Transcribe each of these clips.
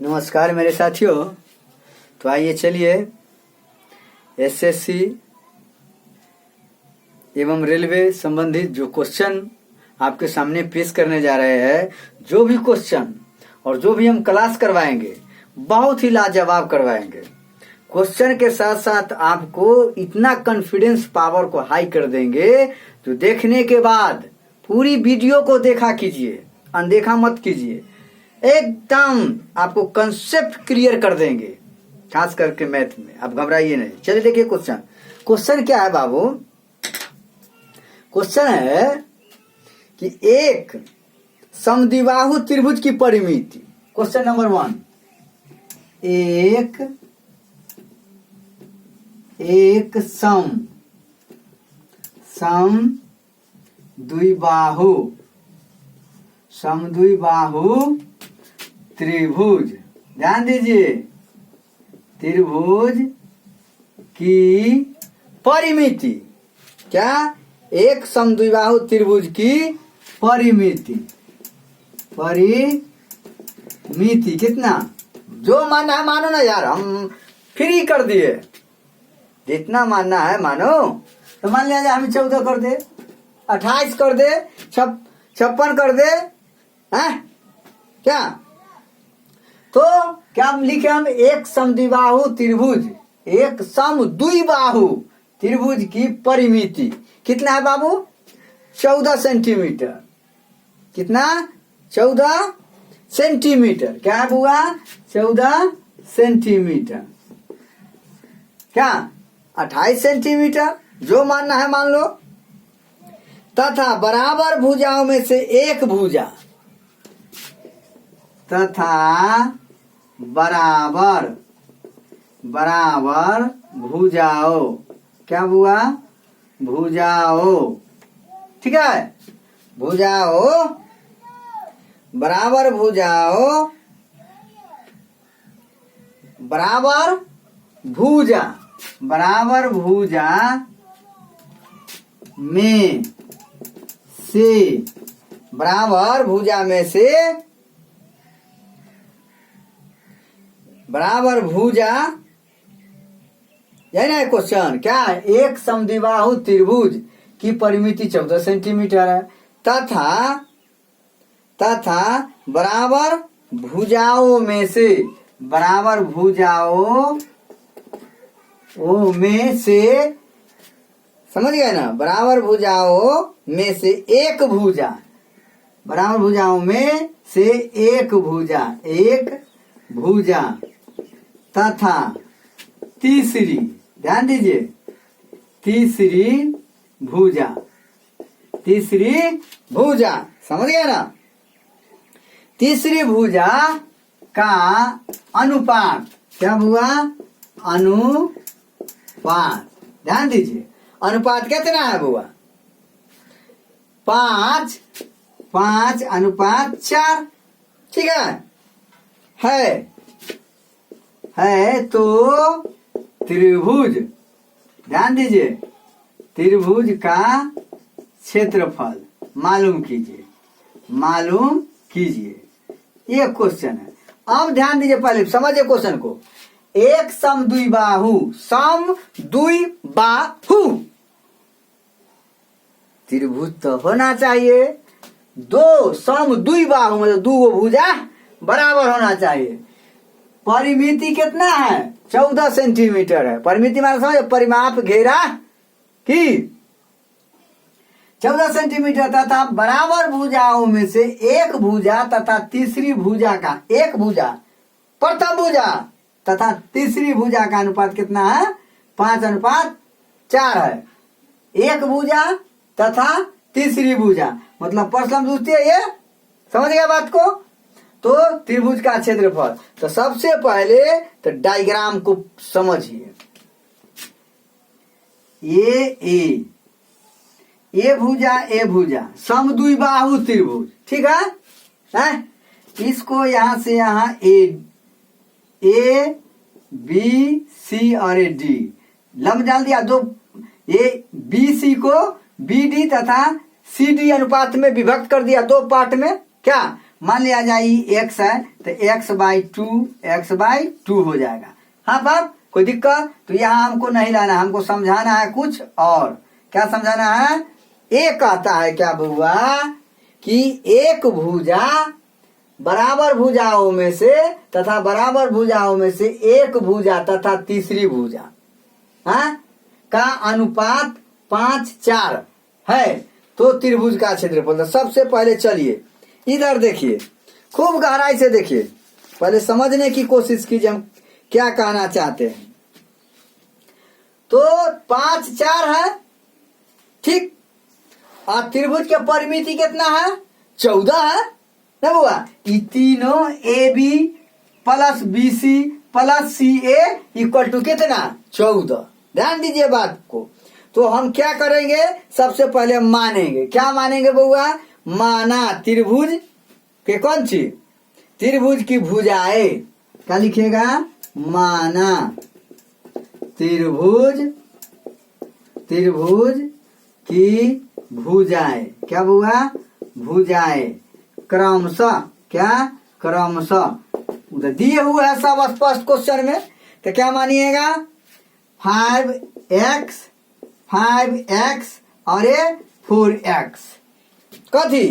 नमस्कार मेरे साथियों। तो आइए चलिए एसएससी एवं रेलवे संबंधित जो क्वेश्चन आपके सामने पेश करने जा रहे हैं, जो भी क्वेश्चन और जो भी हम क्लास करवाएंगे बहुत ही लाजवाब करवाएंगे। क्वेश्चन के साथ साथ आपको इतना कॉन्फिडेंस पावर को हाई कर देंगे जो देखने के बाद पूरी वीडियो को देखा कीजिए, अनदेखा मत कीजिए। एकदम आपको कंसेप्ट क्लियर कर देंगे, खास करके मैथ में। आप घबराइए नहीं। चलिए देखिए क्वेश्चन क्या है बाबू। क्वेश्चन है कि एक समद्विबाहु त्रिभुज की परिमिति। क्वेश्चन नंबर 1, एक समद्विबाहु त्रिभुज, ध्यान दीजिए, त्रिभुज की परिमिति। क्या? एक समद्विबाहु त्रिभुज की परिमिति कितना? जो मानना है मानो ना यार, हम फ्री कर दिए। जितना मानना है मानो। तो मान लिया हम 14 कर दे, 28 कर दे, 56 कर दे, हैं क्या? तो क्या लिखे हम? एक समद्विबाहु त्रिभुज, एक समद्विबाहु त्रिभुज की परिमिति कितना है बाबू? 14 सेंटीमीटर। कितना? 14 सेंटीमीटर। क्या है बुआ? 14 सेंटीमीटर। क्या? 28 सेंटीमीटर। जो मानना है मान लो। तथा बराबर भुजाओं में से एक भुजा, तथा बराबर भुजाओं। क्या हुआ? भुजाओं। ठीक है, भुजाओं, बराबर भुजाओं, बराबर भुजा में से, बराबर भुजा में से, बराबर भुजा, यही ना क्वेश्चन। क्या? एक समद्विबाहु त्रिभुज की परिमिति 14 सेंटीमीटर है, तथा बराबर भुजाओं में से, बराबर भुजाओं में से, समझ गए ना? बराबर भुजाओं में से एक भुजा, बराबर भुजाओं में से एक भुजा, तथा तीसरी, ध्यान दीजिए, तीसरी भुजा, समझ गया ना? तीसरी भुजा का अनुपात। क्या हुआ? अनुपात। ध्यान दीजिए, अनुपात कितना है बुआ? 5 अनुपात 4। ठीक है तो त्रिभुज, ध्यान दीजिए, त्रिभुज का क्षेत्रफल मालूम कीजिए। ये क्वेश्चन है। अब ध्यान दीजिए, पहले समझिए क्वेश्चन को। एक समद्विबाहु त्रिभुज तो होना चाहिए। दो समद्विबाहु मतलब दो भुजा बराबर होना चाहिए। परिमिति कितना है? 14 सेंटीमीटर है। परिमिति मतलब समझ, परिमाप घेरा की 14 सेंटीमीटर, तथा बराबर भुजाओं में से एक भुजा तथा तीसरी भुजा का, एक भुजा, प्रथम भुजा तथा तीसरी भुजा का अनुपात कितना है? 5 अनुपात 4 है। एक भुजा तथा तीसरी भुजा मतलब प्रथम द्वितीय। ये समझ गया बात को? तो त्रिभुज का क्षेत्रफल। तो सबसे पहले तो डायग्राम को समझिए। ए भुजा समद्विबाहु त्रिभुज। ठीक है? इसको यहां से यहां ए बी सी और ए डी लंब डाल दिया। दो ए बी सी को बी डी तथा सी डी अनुपात में विभक्त कर दिया, दो पार्ट में। क्या? मान लिया जाए एक्स है तो एक्स बाई टू हो जाएगा। हाँ बाप, कोई दिक्कत? तो यहाँ हमको नहीं लाना, हमको समझाना है कुछ और। क्या समझाना है? एक कहता है क्या बुआ कि एक भुजा बराबर भुजाओं में से तथा बराबर भुजाओं में से एक भुजा तथा तीसरी भुजा का अनुपात 5:4 है तो त्रिभुज का क्षेत्रफल। तो सबसे पहले चलिए इधर देखिए, खूब गहराई से देखिए, पहले समझने की कोशिश कीजिए हम क्या कहना चाहते हैं। तो 5:4 है, ठीक। और त्रिभुज के परिमिति कितना है? 14 है ना बुआ। ये तीनों A B plus B C plus C A equal to कितना? 14। ध्यान दीजिए बात को। तो हम क्या करेंगे? सबसे पहले मानेंगे। क्या मानेंगे बुआ? माना त्रिभुज के कौन सी? त्रिभुज की भुजाएं। क्या लिखिएगा? माना त्रिभुज की भुजाएं। क्या बुआ? भुजाएं क्रमशः, क्या? क्रमशः उधर दिए हुए है सब स्पष्ट क्वेश्चन में। तो क्या मानिएगा? 5x और ये 4x। कथी?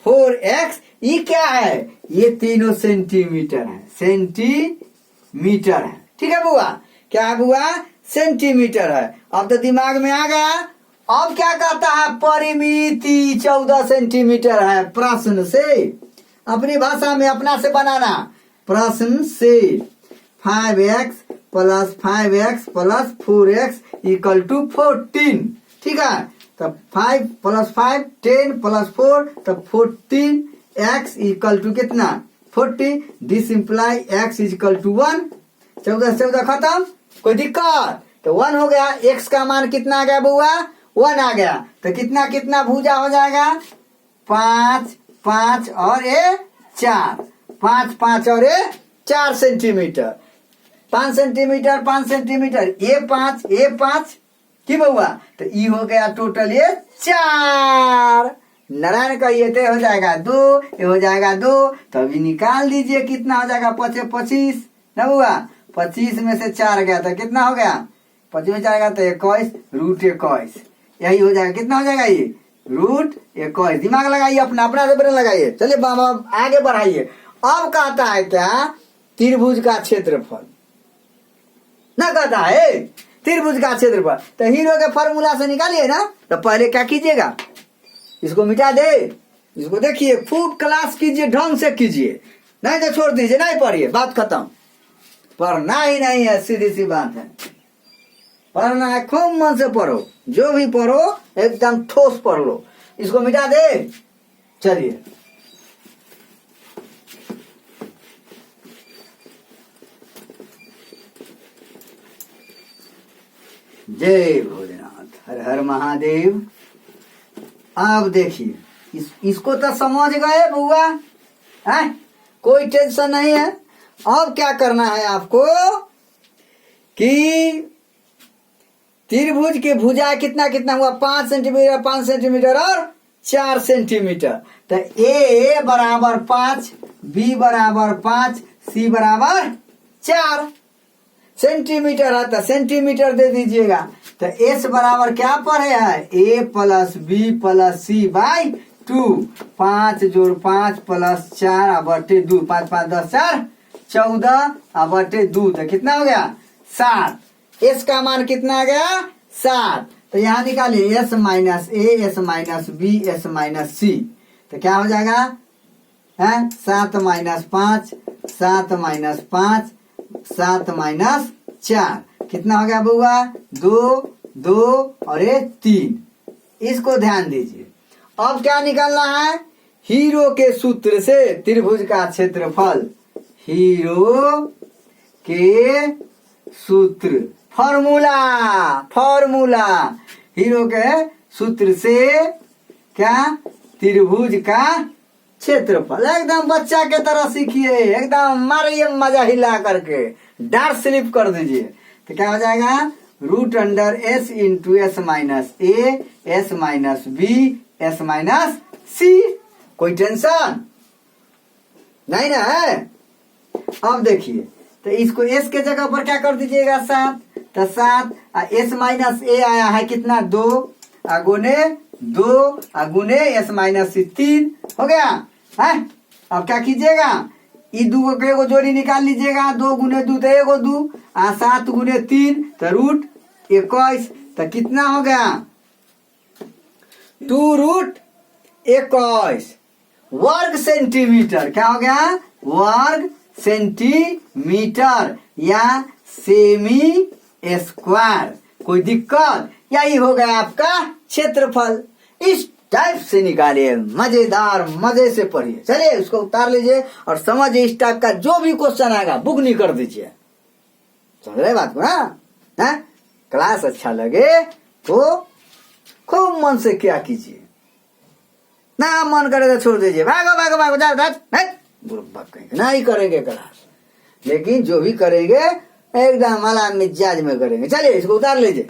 4x। ये क्या है? ये तीनों सेंटीमीटर है, सेंटीमीटर है। ठीक है बुआ? क्या है बुआ? सेंटीमीटर है। अब तो दिमाग में आ गया। अब क्या कहता है? परिमिति 14 सेंटीमीटर है। प्रश्न से, अपनी भाषा में अपना से बनाना। प्रश्न से 5x plus 4x equal to 14। ठीक है? तब 5 प्लस 5 10 प्लस 4 तब 14x इक्वल टू कितना? 40। This imply x equal to 1। 14 से 14 खत्म। कोई दिक्कत? तो 1 हो गया। x का मान कितना आ गया बुआ? 1 आ गया। तो कितना कितना भुजा हो जाएगा? 5 और 4। 5 और 4 सेंटीमीटर। 5 सेंटीमीटर ये 5 की बुआ? तो ये हो गया टोटल ये 4। नारायण का ये तो हो जाएगा 2, ये हो जाएगा 2। तो अभी निकाल दीजिए कितना हो जाएगा? 25 ना बुआ? 25 में से 4 गया तो कितना हो गया? 25 में 4 गया तो 21 √21। यही हो जाएगा। कितना हो जाएगा? ये √21। दिमाग लगाइए, अपना से ब्रेन लगाइए। चलिए बाबा आगे बढ़ाइए। अब कहता है क्या? त्रिभुज का क्षेत्रफल ना कहता है? त्रिभुज का क्षेत्रफल। तो हीरो के फॉर्मूला से निकालिए ना। तो पहले क्या कीजिएगा? इसको मिटा दे। इसको देखिए, खूब क्लास कीजिए, ढंग से कीजिए, नहीं तो छोड़ दीजिए, नहीं पढ़िए, बात खत्म। पढ़ना ही नहीं है, सीधी सी बात है। पढ़ना है, खूब मन से पढ़ो, जो भी पढ़ो एकदम ठोस पढ़ लो। इसको मिटा दे। चलिए जय भोलेनाथ, हर हर महादेव। अब देखिए इसको तो समझ गए बुआ, कोई टेंशन नहीं है। अब क्या करना है आपको कि त्रिभुज के भुजा कितना कितना हुआ? 5 सेंटीमीटर और 4 सेंटीमीटर। तो ए बराबर 5, बी बराबर 5, सी बराबर 4 सेंटीमीटर है। तो सेंटीमीटर दे दीजिएगा। तो एस बराबर क्या पढ़े है? A plus B plus C by 2। 5 जोड़ 5 प्लस 4 बटे 2। 5 5 10 4 14 बटे 2। तो कितना हो गया? 7। एस का मान कितना आ गया? 7। तो यहाँ निकालिए S minus A, S minus B, S minus C. तो क्या हो जाएगा? 7 माइनस 5, 7 माइनस 5, 7 माइनस 4 कितना हो गया बुआ? 2 2 और 3। इसको ध्यान दीजिए। अब क्या निकालना है? हीरो के सूत्र से त्रिभुज का क्षेत्रफल। हीरो के सूत्र, फॉर्मूला हीरो के सूत्र से क्या? त्रिभुज का क्षेत्रफल। एकदम बच्चा के तरह सीखिए, एकदम मारिए मजा हिला करके, डार्क स्लिप कर दीजिए। तो क्या हो जाएगा? √S into S minus A, S minus B, S minus C. कोई टेंशन? नहीं ना है। अब देखिए, तो इसको s के जगह पर क्या कर दीजिएगा 7, तो 7 s माइनस a आया है कितना 2 गुने 2 गुने s माइनस 3 हो गया है। अब क्या कीजिएगा, ये दो के एगो जोड़ी निकाल लीजिएगा, 2 गुने 2 तो एगो 2 7 गुने 3 तो रूट 21, तो कितना हो गया 2 रूट 21 वर्ग सेंटीमीटर। क्या हो गया वर्ग सेंटीमीटर या सेमी स्क्वायर। कोई दिक्कत, यही हो गया आपका क्षेत्रफल। इस टाइप से निकालिए, मजेदार, मजे से पढ़िए। चलिए उसको उतार लीजिए और समझिए, इस टाइप का जो भी क्वेश्चन आएगा बुक नहीं कर दीजिए। समझ रहे बात को ना? क्लास अच्छा लगे तो खूब मन से क्या कीजिए, ना मन करे तो छोड़ दीजिए, भागो भागो भागो जा नहीं करेंगे क्लास, लेकिन जो भी करेंगे एकदम आला मिजाज में करेंगे। चलिए इसको उतार लीजिए।